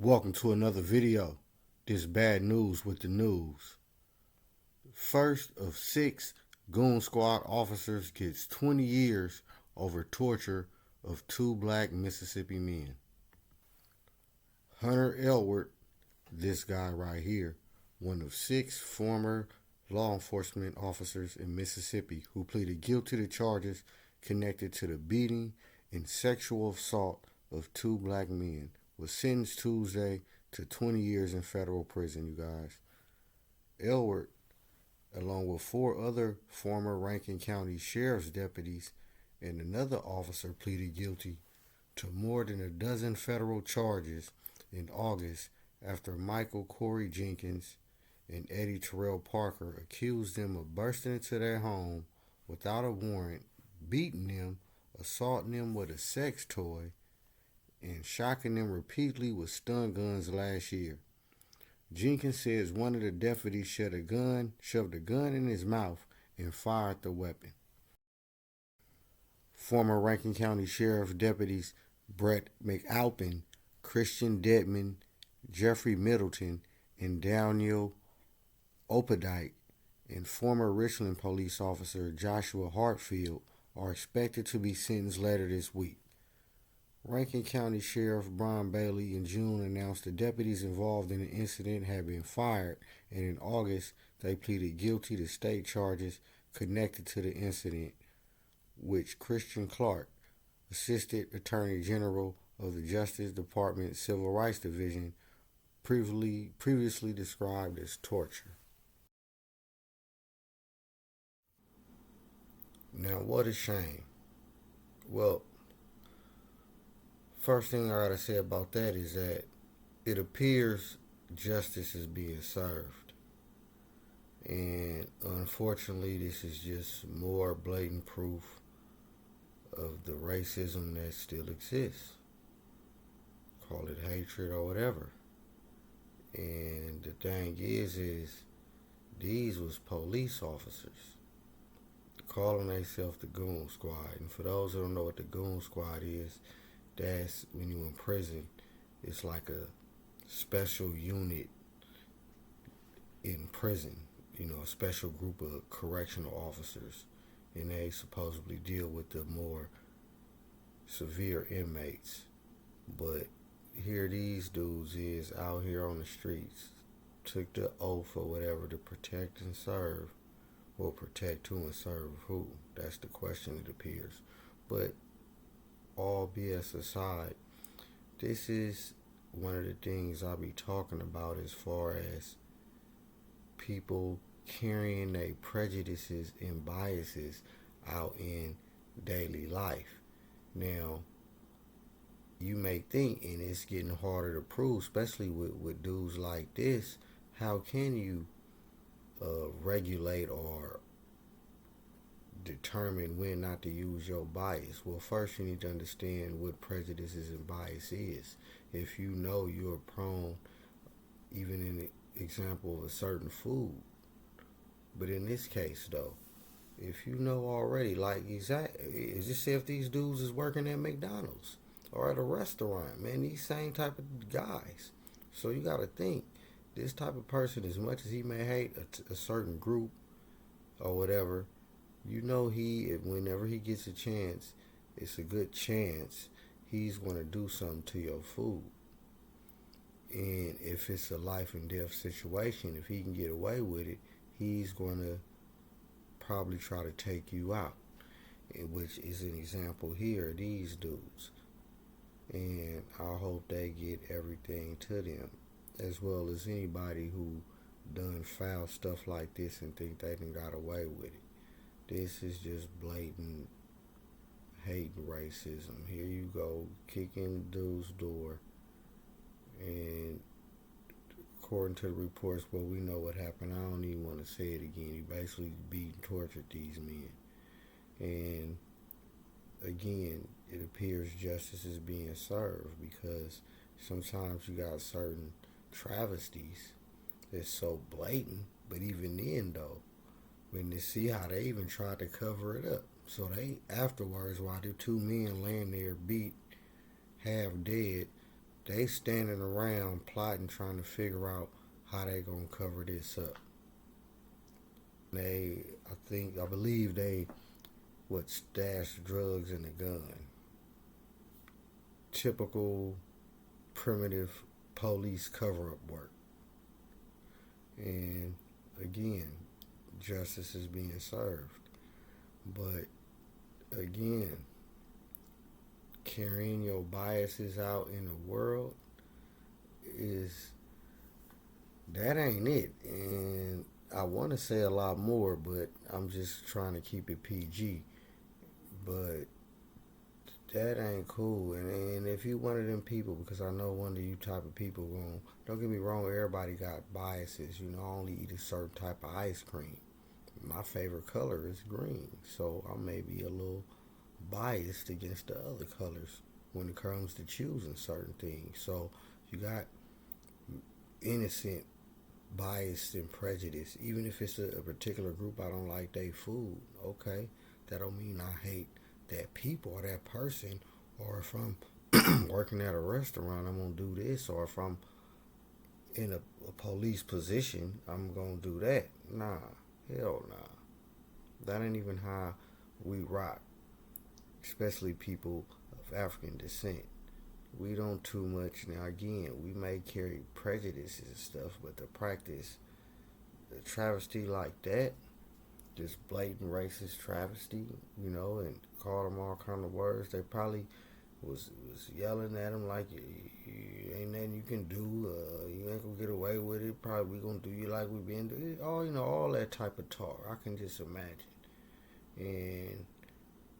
Welcome to another video. This bad news with the news. First of 6 Goon Squad officers gets 20 years over torture of 2 black Mississippi men. Hunter Elward, this guy right here, one of 6 former law enforcement officers in Mississippi who pleaded guilty to charges connected to the beating and sexual assault of 2 black men, was sentenced Tuesday to 20 years in federal prison, you guys. Elward, along with 4 other former Rankin County Sheriff's deputies and another officer, pleaded guilty to more than a dozen federal charges in August after Michael Corey Jenkins and Eddie Terrell Parker accused them of bursting into their home without a warrant, beating them, assaulting them with a sex toy, and shocking them repeatedly with stun guns last year. Jenkins says one of the deputies shoved a gun in his mouth and fired the weapon. Former Rankin County Sheriff deputies Brett McAlpin, Christian Dedman, Jeffrey Middleton, and Daniel Opdyke, and former Richland police officer Joshua Hartfield are expected to be sentenced later this week. Rankin County Sheriff Brian Bailey in June announced the deputies involved in the incident had been fired, and in August they pleaded guilty to state charges connected to the incident, which Christian Clark, Assistant Attorney General of the Justice Department Civil Rights Division, previously described as torture. Now, what a shame. Well, first thing I gotta say about that is that it appears justice is being served. And unfortunately, this is just more blatant proof of the racism that still exists. Call it hatred or whatever. And the thing is these was police officers calling themselves the Goon Squad. And for those who don't know what the Goon Squad is, that's when you're in prison. It's like a special unit in prison, a special group of correctional officers, and they supposedly deal with the more severe inmates. But here these dudes is out here on the streets, took the oath or whatever to protect and serve. Well, protect who and serve who? That's the question, it appears. But all BS aside, this is one of the things I'll be talking about as far as people carrying their prejudices and biases out in daily life. Now, you may think, and it's getting harder to prove, especially with dudes like this, how can you regulate or determine when not to use your bias? Well, first you need to understand what prejudices and bias is. If you know you're prone, even in the example of a certain food, but in this case though, if you know already, like exactly, just say if these dudes is working at McDonald's or at a restaurant, man, these same type of guys. So you gotta think, this type of person, as much as he may hate a certain group or whatever, whenever he gets a chance, it's a good chance he's going to do something to your food. And if it's a life and death situation, if he can get away with it, he's going to probably try to take you out, which is an example here of these dudes. And I hope they get everything to them, as well as anybody who done foul stuff like this and think they done got away with it. This is just blatant hate and racism. Here you go, kicking dude's door, and according to the reports, well, we know what happened. I don't even want to say it again. He basically beat and tortured these men. And again, it appears justice is being served, because sometimes you got certain travesties that's so blatant, but even then though, when you see how they even tried to cover it up. So they, afterwards, while the 2 men laying there beat, half dead, they standing around plotting, trying to figure out how they gonna cover this up. I believe they would stash drugs in a gun. Typical primitive police cover-up work. And again, justice is being served. But again, carrying your biases out in the world that ain't it. And I want to say a lot more, but I'm just trying to keep it PG. But that ain't cool. And if you one of them people, because I know one of you type of people don't get me wrong, everybody got biases. I only eat a certain type of ice cream. My favorite color is green, so I may be a little biased against the other colors when it comes to choosing certain things. So you got innocent bias and prejudice. Even if it's a particular group, I don't like their food. Okay, that don't mean I hate that people or that person. Or if I'm working at a restaurant, I'm gonna do this. Or if I'm in a police position, I'm gonna do that. Nah, hell nah. That ain't even how we rock. Especially people of African descent. We don't too much. Now again, we may carry prejudices and stuff, but to practice the travesty like that, this blatant racist travesty, and call them all kind of words, they probably was yelling at him like, ain't nothing you can do, you ain't gonna get away with it, probably we gonna do you like we been doing, all that type of talk. I can just imagine. And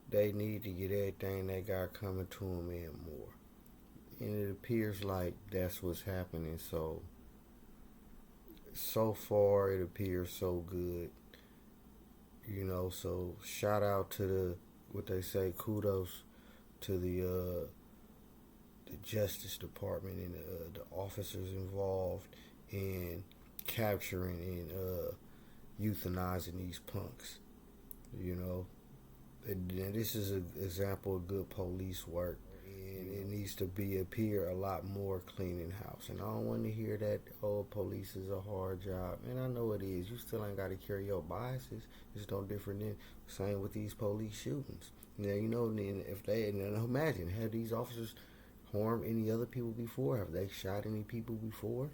they need to get everything they got coming to them and more. And it appears like that's what's happening. So far it appears so good. So shout out to what they say, kudos to the Justice Department and the officers involved in capturing and euthanizing these punks. And this is an example of good police work. And it needs to appear a lot more cleaning house. And I don't want to hear that, police is a hard job. And I know it is. You still ain't got to carry your biases. It's no different than same with these police shootings. Now, if imagine, have these officers harmed any other people before? Have they shot any people before?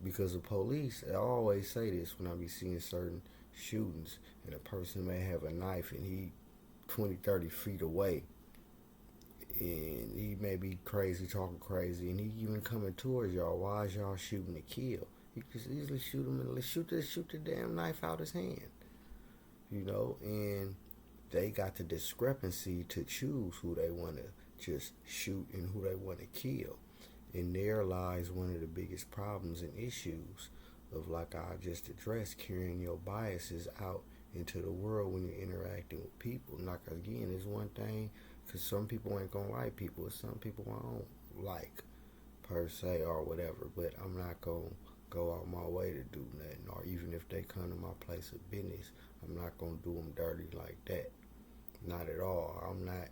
Because the police, I always say this when I be seeing certain shootings, and a person may have a knife and he 20, 30 feet away, and he may be crazy, talking crazy, and he even coming towards y'all. Why is y'all shooting to kill? You can easily shoot him and shoot the damn knife out his hand. And they got the discrepancy to choose who they want to just shoot and who they want to kill. And there lies one of the biggest problems and issues of, like I just addressed, carrying your biases out into the world when you're interacting with people. Like, again, it's one thing, because some people ain't gonna like people, and some people I don't like per se or whatever, but I'm not gonna go out my way to do nothing. Or even if they come to my place of business, I'm not gonna do them dirty like that. Not at all. I'm not,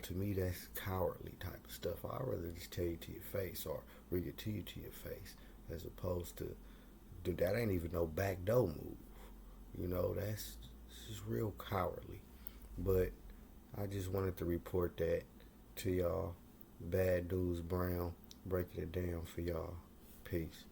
to me that's cowardly type of stuff. I'd rather just tell you to your face or bring it to you to your face, as opposed to, dude, that ain't even no backdoor move. That's just real cowardly. But I just wanted to report that to y'all. BadNewsBrown, breaking it down for y'all. Peace.